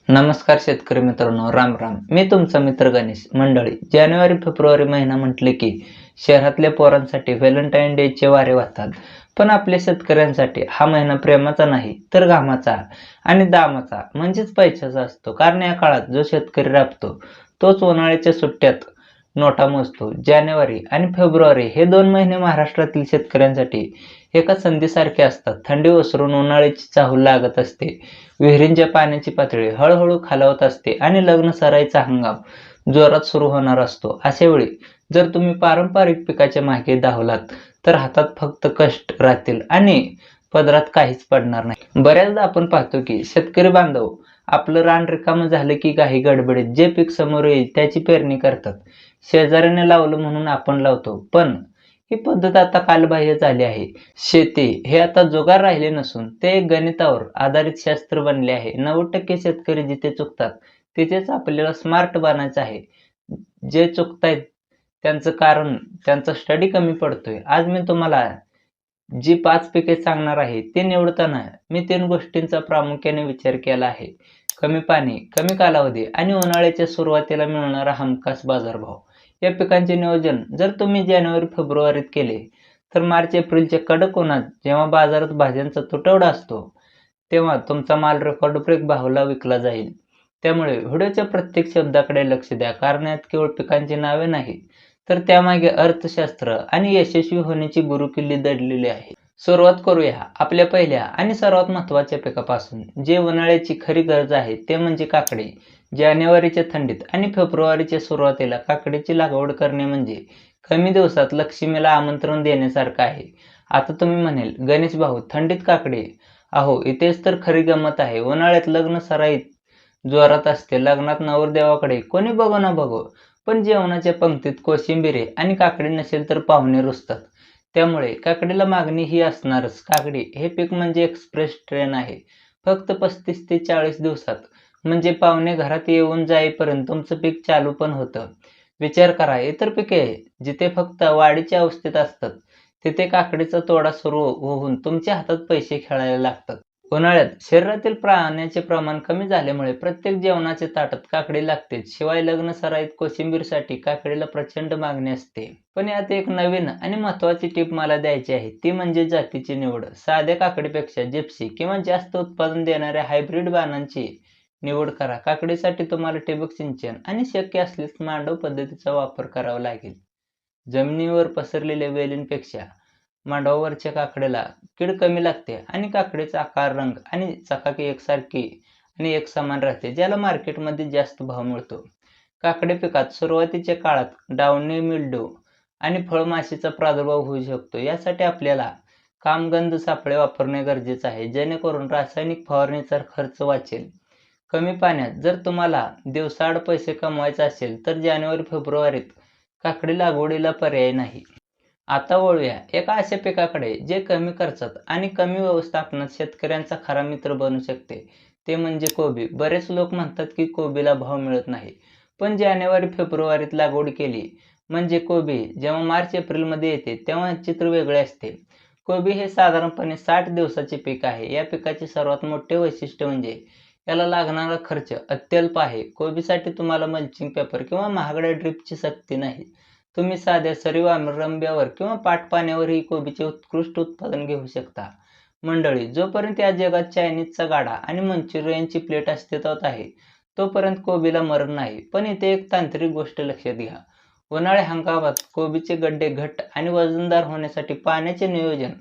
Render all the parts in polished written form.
नमस्कार शेतकरी मित्रांनो, राम राम. मी तुमचा मित्र गणेश. मंडळी, जानेवारी फेब्रुवारी महिना म्हटले की शहरातल्या पोरांसाठी व्हॅलेंटाईन डेचे वारे वाहतात. पण आपल्या शेतकऱ्यांसाठी हा महिना प्रेमाचा नाही तर घामाचा आणि दामाचा म्हणजेच पैशाचा असतो. कारण या काळात जो शेतकरी राबतो तोच उन्हाळ्याच्या सुट्ट्यात नोटा मोजतो. जानेवारी आणि फेब्रुवारी हे 2 महिने महाराष्ट्रातील शेतकऱ्यांसाठी एका संधीसारखे असतात. थंडी ओसरून उन्हाळ्याची चाहूल लागत असते. विहिरींच्या पाण्याची पातळी हळूहळू खालावत असते आणि लग्न सराईचा हंगाम जोरात सुरू होणार असतो. अशावेळी जर तुम्ही पारंपरिक पिकाच्या मागे धावलात तर हातात फक्त कष्ट राहतील आणि पदरात काहीच पडणार नाही. बऱ्याचदा आपण पाहतो की शेतकरी बांधव आपलं रान रिकामं झालं की घाई गडबडीत जे पीक समोर येईल त्याची पेरणी करतात. शेजाऱ्याने लावलं म्हणून आपण लावतो, पण ही पद्धत आता कालबाह्य झाली आहे. शेती हे आता जुगार राहिले नसून ते एक गणितावर आधारित शास्त्र बनले आहे. 90% शेतकरी जिथे चुकतात तिथेच आपल्याला स्मार्ट बनायचं आहे. जे चुकतायत त्यांचं कारण त्यांचा स्टडी कमी पडतोय. आज मी तुम्हाला जी 5 पिके सांगणार आहे ती निवडताना मी 3 गोष्टींचा प्रामुख्याने विचार केला आहे. कमी पाणी, कमी कालावधी आणि उन्हाळ्याच्या सुरुवातीला मिळणारा हमखास बाजारभाव. या पिकांचे नियोजन जर तुम्ही जानेवारी-फेब्रुवारीत केले तर मार्च-एप्रिलच्या कडक उन्हात जेव्हा बाजारात भाज्यांचा तुटवडा असतो, तेव्हा तुमचा माल रेकॉर्ड ब्रेक भावाला विकला जाईल. त्यामुळे व्हिडिओच्या प्रत्येक शब्दाकडे लक्ष द्या, कारण यात केवळ पिकांची नावे नाही, तर त्यामागे अर्थशास्त्र आणि यशस्वी होण्याची गुरुकिल्ली दडलेली आहे. सुरुवात करूया आपल्या पहिल्या आणि सर्वात महत्त्वाच्या पिकापासून. जे उन्हाळ्याची खरी गरज आहे ते म्हणजे काकडी. जानेवारीच्या थंडीत आणि फेब्रुवारीच्या सुरुवातीला काकडीची लागवड करणे म्हणजे कमी दिवसात लक्ष्मीला आमंत्रण देण्यासारखं आहे. आता तुम्ही म्हणेल, गणेश भाऊ थंडीत काकडी? अहो, इथेच तर खरी गंमत आहे. उन्हाळ्यात लग्न सराईत जोरात असते. लग्नात नवरदेवाकडे कोणी बघो ना बघो, पण जेवणाच्या पंक्तीत कोशिंबिरी आणि काकडी नसेल तर पाहुणे रुसतात. त्यामुळे काकडीला मागणी ही असणारच. काकडी हे पीक म्हणजे एक्सप्रेस ट्रेन आहे. फक्त 35 ते 40 दिवसात म्हणजे पाहुणे घरात येऊन जाईपर्यंत तुमचं पीक चालू पण होतं. विचार करा, इतर पिके जिथे फक्त वाढीच्या अवस्थेत असतात, तिथे काकडीचा तोडा सुरू होऊन तुमच्या हातात पैसे खेळायला लागतात. उन्हाळ्यात शरीरातील पाण्याचे प्रमाण कमी झाल्यामुळे प्रत्येक जेवणाच्या ताटात काकडी लागतेच. शिवाय लग्न सराईत कोशिंबीरसाठी काकडीला प्रचंड मागणी असते. पण यात एक नवीन आणि महत्त्वाची टिप मला द्यायची आहे, ती म्हणजे जातीची निवड. साध्या काकडीपेक्षा जिप्सी किंवा जास्त उत्पादन देणाऱ्या हायब्रिड बाणांची निवड करा. काकडीसाठी तुम्हाला ठिबक सिंचन आणि शक्य असल्यास मांडव पद्धतीचा वापर करावा लागेल. जमिनीवर पसरलेल्या वेलींपेक्षा मांडवावरच्या काकडीला कीड कमी लागते आणि काकडीचा आकार, रंग आणि चकाकी एकसारखी आणि एकसमान राहते, ज्याला मार्केटमध्ये जास्त भाव मिळतो. काकडी पिकात सुरुवातीच्या काळात डावणी, मिल्ड्यू आणि फळमाशीचा प्रादुर्भाव होऊ शकतो. यासाठी आपल्याला कामगंध सापळे वापरणे गरजेचे आहे, जेणेकरून रासायनिक फवारणीचा खर्च वाचेल. कमी पाण्यात जर तुम्हाला दिवसाआड पैसे कमवायचे असेल तर जानेवारी-फेब्रुवारीत काकडी लागवडीला पर्याय नाही. आता वळूया एका अशा पिकाकडे जे कमी खर्चात आणि कमी व्यवस्थापनात शेतकऱ्यांचा खरा मित्र बनू शकते. ते म्हणजे कोबी. बरेच लोक म्हणतात की कोबीला भाव मिळत नाही, पण जानेवारी-फेब्रुवारीत लागवड केली म्हणजे कोबी जेव्हा मार्च-एप्रिलमध्ये येते तेव्हा चित्र वेगळे असते. कोबी हे साधारणपणे 60 दिवसाचे पीक आहे. या पिकाचे सर्वात मोठे वैशिष्ट्य म्हणजे याला लागणारा खर्च अत्यल्प आहे. कोबीसाठी तुम्हाला मल्चिंग पेपर किंवा महागड्या ड्रिपची सक्ती नाही. तुम्ही साध्या सरीव रंब्यावर किंवा पाटपाण्यावरही कोबीचे उत्कृष्ट उत्पादन घेऊ शकता. मंडळी, जोपर्यंत या जगात चायनीजचा गाडा आणि मंचुरियनची प्लेट अस्तित्वात आहे, तोपर्यंत कोबीला मरण नाही. पण इथे एक तांत्रिक गोष्ट लक्षात घ्या. उन्हाळी हंगामात कोबीचे गड्डे घट्ट आणि वजनदार होण्यासाठी पाण्याचे नियोजन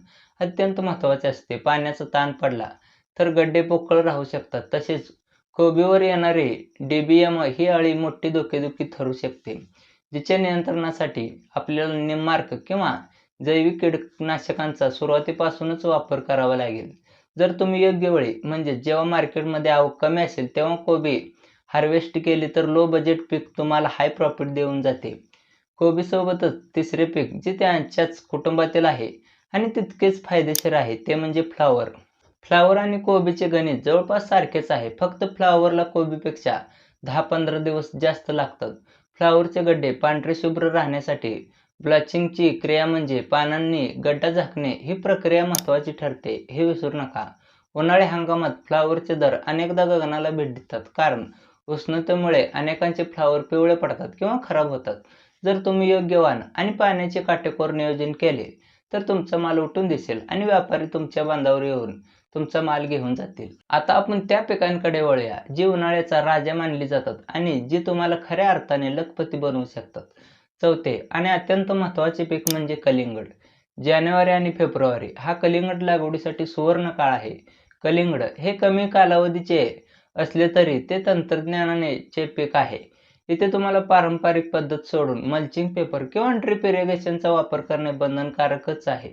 अत्यंत महत्त्वाचे असते. पाण्याचा ताण पडला तर गड्डे पोकळ राहू शकतात. तसेच कोबीवर येणारी डीबीएम ही अळी मोठी डोकेदुखी ठरू शकते, जिच्या नियंत्रणासाठी आपल्याला निममार्क किंवा जैविक कीटकनाशकांचा सुरुवातीपासूनच वापर करावा लागेल. जर तुम्ही योग्य वेळी म्हणजे जेव्हा मार्केटमध्ये आवक कमी असेल तेव्हा कोबी हार्वेस्ट केली तर लो बजेट पीक तुम्हाला हाय प्रॉफिट देऊन जाते. कोबीसोबतच तिसरे पीक जे त्यांच्याच कुटुंबातील आहे आणि तितकेच फायदेशीर आहे ते म्हणजे फ्लॉवर. फ्लॉवर आणि कोबीचे गणित जवळपास सारखेच आहे, फक्त फ्लॉवरला कोबीपेक्षा 10-15 दिवस जास्त लागतात. फ्लॉवरचे गड्डे पांढरे शुभ्र राहण्यासाठी ब्लॅचिंगची क्रिया म्हणजे पानांनी गड्डा झाकणे ही प्रक्रिया महत्त्वाची ठरते, हे विसरू नका. उन्हाळी हंगामात फ्लावरचे दर अनेकदा गगनाला भिडतात, कारण उष्णतेमुळे अनेकांचे फ्लावर पिवळे पडतात किंवा खराब होतात. जर तुम्ही योग्य वाण आणि पाण्याचे काटेकोर नियोजन केले, तर तुमचा माल उठून दिसेल आणि व्यापारी तुमच्या बांधावर येऊन तुमचा माल घेऊन जातील. आता आपण त्या पिकांकडे वळूया, जी उन्हाळ्याचा राजा मानली जातात आणि जी तुम्हाला खऱ्या अर्थाने लखपती बनवू शकतात. चौथे आणि अत्यंत महत्त्वाचे पीक म्हणजे कलिंगड. जानेवारी आणि फेब्रुवारी हा कलिंगड लागवडीसाठी सुवर्ण काळ आहे. कलिंगड हे कमी कालावधीचे असले तरी ते तंत्रज्ञानाचे पीक आहे. इथे तुम्हाला पारंपरिक पद्धत सोडून मल्चिंग पेपर किंवा ड्रिप इरिगेशनचा वापर करणे बंधनकारकच आहे.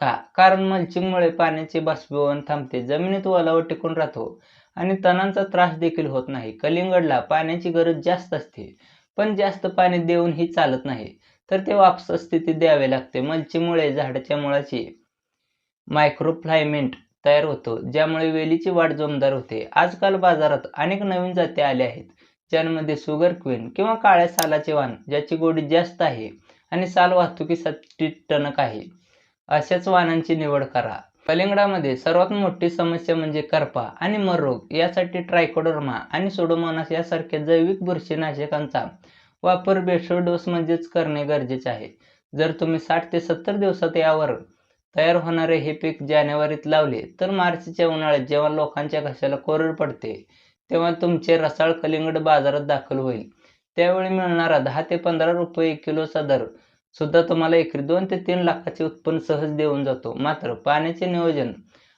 का? कारण मल्चिंगमुळे पाण्याचे बाष्पीभवन थांबते, जमिनीत ओलावा टिकून राहतो आणि तणांचा त्रास देखील होत नाही. कलिंगडला पाण्याची गरज जास्त असते, पण जास्त पाणी देऊनही चालत नाही, तर ते वापस स्थितीत द्यावे लागते. मल्चिंगमुळे झाडाच्या मुळाची मायक्रोक्लायमेट तयार होतो, ज्यामुळे वेलीची वाढ जोमदार होते. आजकाल बाजारात अनेक नवीन जाती आल्या आहेत, ज्यामध्ये शुगर क्वीन किंवा काळ्या सालाचे वाण, ज्याची गोडी जास्त आहे आणि साल वाहतुकीसाठी टणक आहे, अशाच वाणांची निवड करा. कलिंगडामध्ये सर्वात मोठी समस्या म्हणजे करपा आणि मर रोग. यासाठी ट्रायकोडर्मा आणि सुडोमोनास यासारख्या जैविक बुरशीनाशकांचा वापर बेशुद्ध डोसमध्येच करणे गरजेचे आहे. जर तुम्ही 60 ते 70 दिवसात यावर तयार होणारे हे पीक जानेवारीत लावले, तर मार्चच्या उन्हाळ्यात जेव्हा लोकांच्या घशाला कोरड पडते, तेव्हा तुमचे रसाळ कलिंगड बाजारात दाखल होईल. त्यावेळी मिळणारा 10 ते 15 रुपये किलोचा दर सुद्धा तुम्हाला एकरी 2 ते 3 लाखाचे उत्पन्न सहज देऊन जातो. मात्र पाण्याचे नियोजन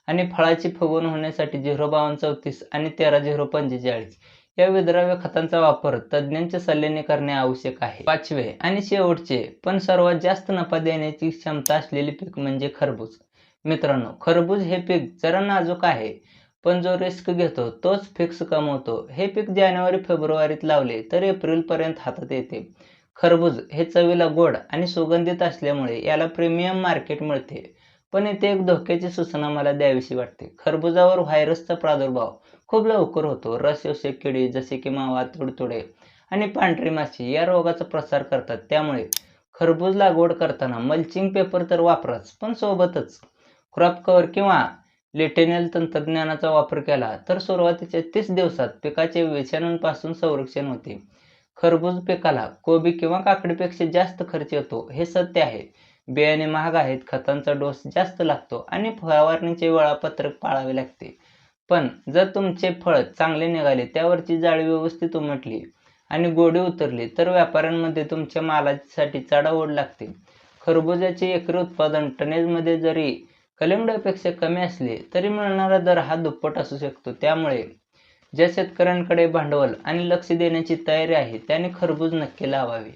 आणि फळाची फुगवण होण्यासाठी 05234 आणि 13045 या विद्राव्य खतांचा वापर तज्ज्ञांच्या सल्ल्याने करणे आवश्यक आहे. पाचवे आणि शेवटचे पण सर्वात जास्त नफा देण्याची क्षमता असलेले पीक म्हणजे खरबूज. मित्रांनो, खरबूज हे पीक जरा नाजूक आहे, पण जो रिस्क घेतो तोच फिक्स कमवतो. हे पीक जानेवारी फेब्रुवारीत लावले तर एप्रिलपर्यंत हातात येते. खरबूज हे चवीला गोड आणि सुगंधित असल्यामुळे याला प्रीमियम मार्केट मिळते. पण इथे एक धोक्याची सूचना मला द्यावीशी वाटते. खरबुजावर व्हायरसचा प्रादुर्भाव खूप लवकर होतो. रस शोषक किडी जसे की मावा, तुडतुडे आणि पांढरी माशी या रोगाचा प्रसार करतात. त्यामुळे खरबूज लागवड करताना मल्चिंग पेपर तर वापराच, पण सोबतच क्रॉप कव्हर किंवा लिटेनेल तंत्रज्ञानाचा वापर केला तर सुरुवातीच्या 30 दिवसात पिकाचे विषाणूंपासून संरक्षण होते. खरबूज पिकाला कोबी किंवा काकडीपेक्षा जास्त खर्च येतो, हे सत्य आहे. बियाणे महाग आहेत, खतांचा डोस जास्त लागतो आणि फवारणीचे वेळापत्रक पाळावे लागते. पण जर तुमचे फळ चांगले निघाले, त्यावरची जाळी व्यवस्थित उमटली आणि गोडी उतरली, तर व्यापाऱ्यांमध्ये तुमच्या मालासाठी चढाओढ लागते. खरबुजाचे एकरी उत्पादन टनेजमध्ये जरी कलिंगडापेक्षा कमी असले, तरी मिळणारा दर हा दुप्पट असू शकतो. त्यामुळे ज्या शेतकऱ्यांकडे भांडवल आणि लक्ष देण्याची तयारी आहे, त्याने खरबूज नक्की लावावे.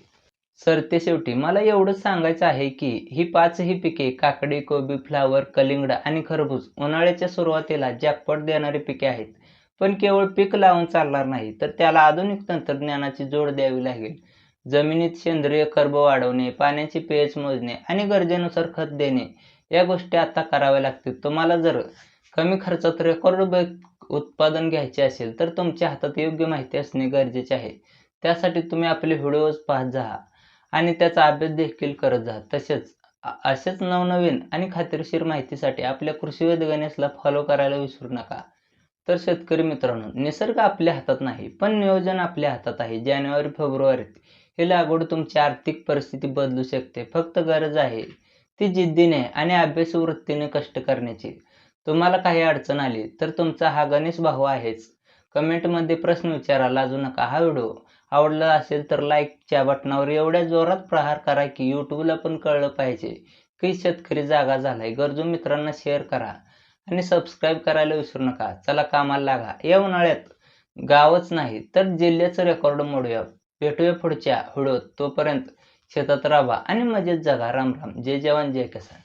सरतेशेवटी मला एवढंच सांगायचं आहे की ही पाचही पिके काकडी, कोबी, फ्लावर, कलिंगड आणि खरबूज उन्हाळ्याच्या सुरुवातीला जॅकपॉट देणारी पिके आहेत. पण केवळ पीक लावून चालणार नाही, तर त्याला आधुनिक तंत्रज्ञानाची जोड द्यावी लागेल. जमिनीत सेंद्रिय कर्ब वाढवणे, पाण्याची पीएच मोजणे आणि गरजेनुसार खत देणे या गोष्टी आता कराव्या लागतील. तुम्हाला जर कमी खर्चात रेकॉर्ड उत्पादन घ्यायचे असेल, तर तुमच्या हातात योग्य माहिती असणे गरजेचे आहे. त्यासाठी तुम्ही आपले व्हिडिओज पाहत जा आणि त्याचा अभ्यास देखील करत जा. तसेच असेच नवनवीन आणि खात्रीशीर माहितीसाठी आपल्या कृषीवेध गणेशला फॉलो करायला विसरू नका. तर शेतकरी मित्रांनो, निसर्ग आपल्या हातात नाही, पण नियोजन आपल्या हातात आहे. जानेवारी फेब्रुवारीत ही लागवड तुमची आर्थिक परिस्थिती बदलू शकते. फक्त गरज आहे ती जिद्दीने आणि अभ्यासू वृत्तीने कष्ट करण्याची. तुम्हाला काही अडचण आली तर तुमचा हा गणेश भाऊ आहेच. कमेंटमध्ये प्रश्न विचारा, लाजू नका. हा व्हिडिओ आवडला असेल तर लाईकच्या बटनावर एवढ्या जोरात प्रहार करा की यूट्यूबला पण कळलं पाहिजे की शेतकरी जागा झालाय. गरजू मित्रांना शेअर करा आणि सबस्क्राईब करायला विसरू नका. चला कामाला लागा. या उन्हाळ्यात गावच नाही तर जिल्ह्याचं रेकॉर्ड मोडूया. भेटूया पुढच्या व्हिडिओत. तोपर्यंत शेतात राहा आणि मजेत जगा. राम राम. जय जवान जय किसान.